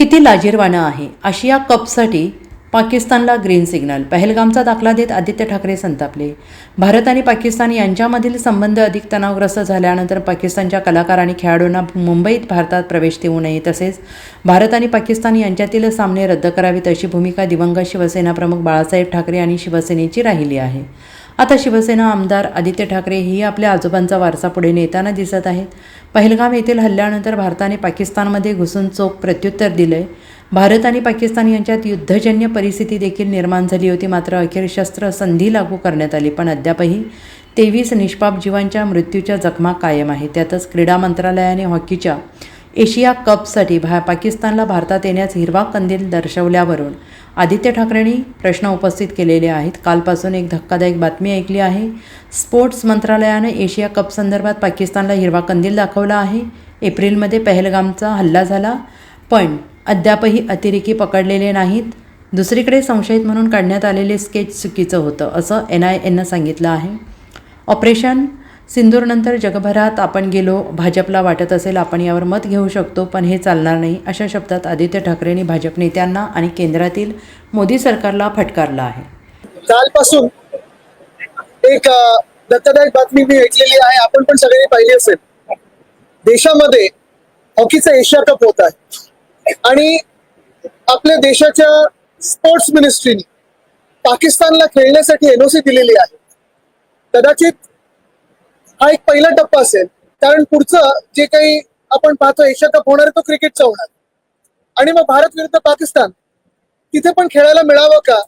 किती लाजिरवाणं आहे. आशिया कपसाठी पाकिस्तानला ग्रीन सिग्नल. पहलगामचा दाखला देत आदित्य ठाकरे संतापले. भारत आणि पाकिस्तान यांच्यामधील संबंध अधिक तणावग्रस्त झाल्यानंतर पाकिस्तानच्या कलाकार आणि खेळाडूंना मुंबईत भारतात प्रवेश देऊ नये, तसेच भारत आणि पाकिस्तान यांच्यातील सामने रद्द करावेत अशी भूमिका दिवंगत शिवसेनाप्रमुख बाळासाहेब ठाकरे आणि शिवसेनेची राहिली आहे. आता शिवसेना आमदार आदित्य ठाकरे ही आपल्या आजोबांचा वारसा पुढे नेताना दिसत आहेत. पहलगाम येथील हल्ल्यानंतर भारताने पाकिस्तानमध्ये घुसून चोख प्रत्युत्तर दिलंय. भारत आणि पाकिस्तान यांच्यात युद्धजन्य परिस्थिती देखील निर्माण झाली होती. मात्र अखेर शस्त्रसंधी लागू करण्यात आली, पण अद्यापही 23 निष्पाप जीवांच्या मृत्यूच्या जखमा कायम आहेत. त्यातच क्रीडा मंत्रालयाने हॉकीच्या एशिया कपसाठी पाकिस्तानला भारतात येण्यास हिरवा कंदील दर्शवल्यावरून आदित्य ठाकरेंनी प्रश्न उपस्थित केलेले आहेत. कालपासून एक धक्कादायक बातमी ऐकली आहे. स्पोर्ट्स मंत्रालयानं एशिया कपसंदर्भात पाकिस्तानला हिरवा कंदील दाखवला आहे. एप्रिलमध्ये पहलगामचा हल्ला झाला, पण अद्यापही अतिरेकी पकडलेले नाहीत. दुसरीकडे संशयित म्हणून काढण्यात आलेले स्केच चुकीचं होतं, असं NIAनं सांगितलं आहे. ऑपरेशन सिंदूरनंतर जगभरात आपण गेलो. भाजपला वाटत असेल आपण यावर मत घेऊ शकतो, पण हे चालणार नाही, अशा शब्दात आदित्य ठाकरेंनी भाजप नेत्यांना आणि केंद्रातील मोदी सरकारला फटकारलं आहे. कालपासून एक धक्कादायक बातमी मी ऐकलेली आहे, आपण पण सगळ्यांनी पाहिली असेल. देशामध्ये हॉकीचा एशिया कप होत आहे आणि आपल्या देशाच्या स्पोर्ट्स मिनिस्ट्रीने पाकिस्तानला खेळण्यासाठी NOC दिलेली आहे. कदाचित हा एक पहिला टप्पा असेल, कारण पुढचं जे काही आपण पाहतो एशिया कप होणार आहे तो क्रिकेटचा होणार आणि मग भारत विरुद्ध पाकिस्तान तिथे पण खेळायला मिळावं का?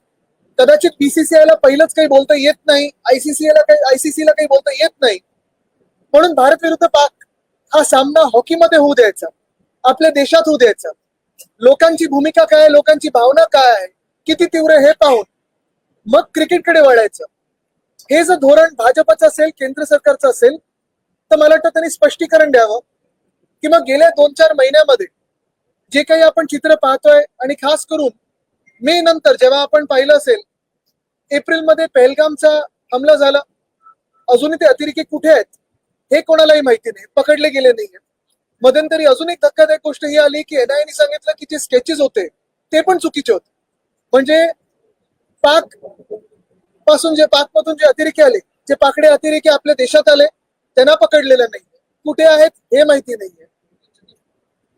कदाचित BCCI ला पहिलंच काही बोलता येत नाही, ICC ला काही बोलता येत नाही, म्हणून भारत विरुद्ध पाक हा सामना हॉकीमध्ये होऊ द्यायचा, आपल्या देशात होऊ द्यायचा. लोकांची भूमिका काय, लोकांची भावना काय आहे, किती तीव्र हे पाहून मग क्रिकेटकडे वळायचं. हे जर धोरण भाजपचं असेल, केंद्र सरकारचं असेल, तर मला वाटतं त्यांनी स्पष्टीकरण द्यावं की मग गेल्या 2-4 महिन्यामध्ये जे काही आपण चित्र पाहतोय आणि खास करून मे नंतर जेव्हा आपण पाहिलं असेल, एप्रिलमध्ये पहलगामचा हमला झाला, अजूनही ते अतिरेकी कुठे आहेत हे कोणालाही माहिती नाही, पकडले गेले नाहीये. मध्यंतरी अजून एक धक्कादायक गोष्ट ही आली की NIAने सांगितलं की जे स्केचेस होते ते पण चुकीचे होते. म्हणजे पाकमधून जे अतिरेकी आले, जे पाकडे अतिरेकी आपल्या देशात आले, त्यांना पकडलेलं नाही, कुठे आहेत हे माहिती नाहीये.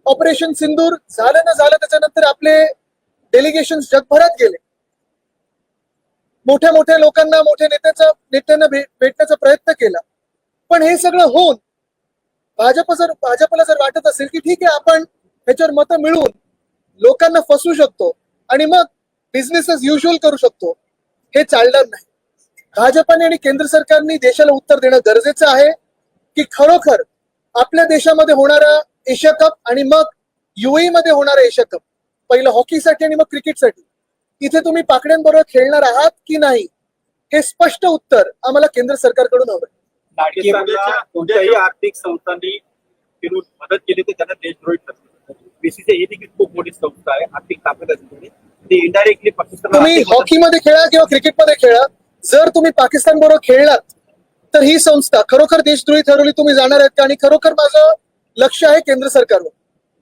ऑपरेशन सिंदूर झालं ना झालं, त्याच्यानंतर आपले डेलिगेशन जगभरात गेले, मोठ्या मोठ्या लोकांना, मोठ्या नेत्यांना भेटण्याचा प्रयत्न केला. पण हे सगळं होऊन भाजपला जर वाटत असेल की ठीक आहे आपण ह्याच्यावर मतं मिळवून लोकांना फसवू शकतो आणि मग बिझनेस एज युजुअल करू शकतो, हे चालणार नाही. भाजपने आणि केंद्र सरकारने देशाला उत्तर देणं गरजेचं आहे की खरोखर आपल्या देशामध्ये होणारा एशिया कप आणि मग UAE मध्ये होणारा एशिया कप, पहिलं हॉकीसाठी आणि मग क्रिकेटसाठी, इथे तुम्ही पाकड्यांबरोबर खेळणार आहात की नाही, हे स्पष्ट उत्तर आम्हाला केंद्र सरकारकडून हवं. कोणत्याही आर्थिक संस्थांनी फिरून मदत केली तर त्यांना देशद्रोही ठरतात. BCCI ही देखील खूप मोठी संस्था आहे, आर्थिक ताकद असते, ते इनडायरेक्टली पाकिस्तान. तुम्ही हॉकीमध्ये खेळा किंवा क्रिकेटमध्ये खेळा, जर तुम्ही पाकिस्तान बरोबर खेळलात तर ही संस्था खरोखर देशद्रोही ठरवली तुम्ही जाणार आहेत का? आणि खरोखर माझं लक्ष आहे केंद्र सरकारवर,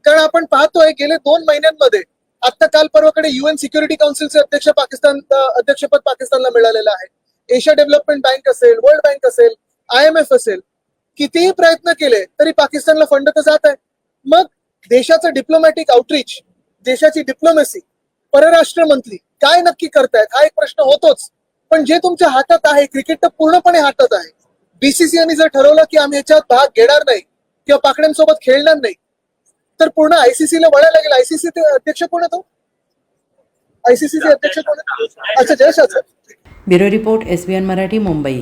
कारण आपण पाहतोय गेले 2 महिन्यांमध्ये आता काल परवाकडे UN सिक्युरिटी काउन्सिलचे अध्यक्षपद पाकिस्तानला मिळालेलं आहे. एशिया डेव्हलपमेंट बँक असेल, वर्ल्ड बँक असेल, IMF असेल, कितीही प्रयत्न केले तरी पाकिस्तानला फंड तर जात आहे. मग देशाचं डिप्लोमॅटिक आउटरीच, देशाची डिप्लोमॅसी, परराष्ट्र मंत्री काय नक्की करतायत हा एक प्रश्न होतोच. पण जे तुमच्या हातात आहे, क्रिकेट तर पूर्णपणे हातात आहे. BCCI जर ठरवलं की आम्ही याच्यात भाग घेणार नाही किंवा पाकड्यांसोबत खेळणार नाही, तर पूर्ण ICC ला वळायला लागेल. ICC चे अध्यक्ष कोण आहेत? ICC चे अध्यक्ष कोण आहेत? अच्छा, Jay Shah. Bureau report, SBN Marathi, Mumbai.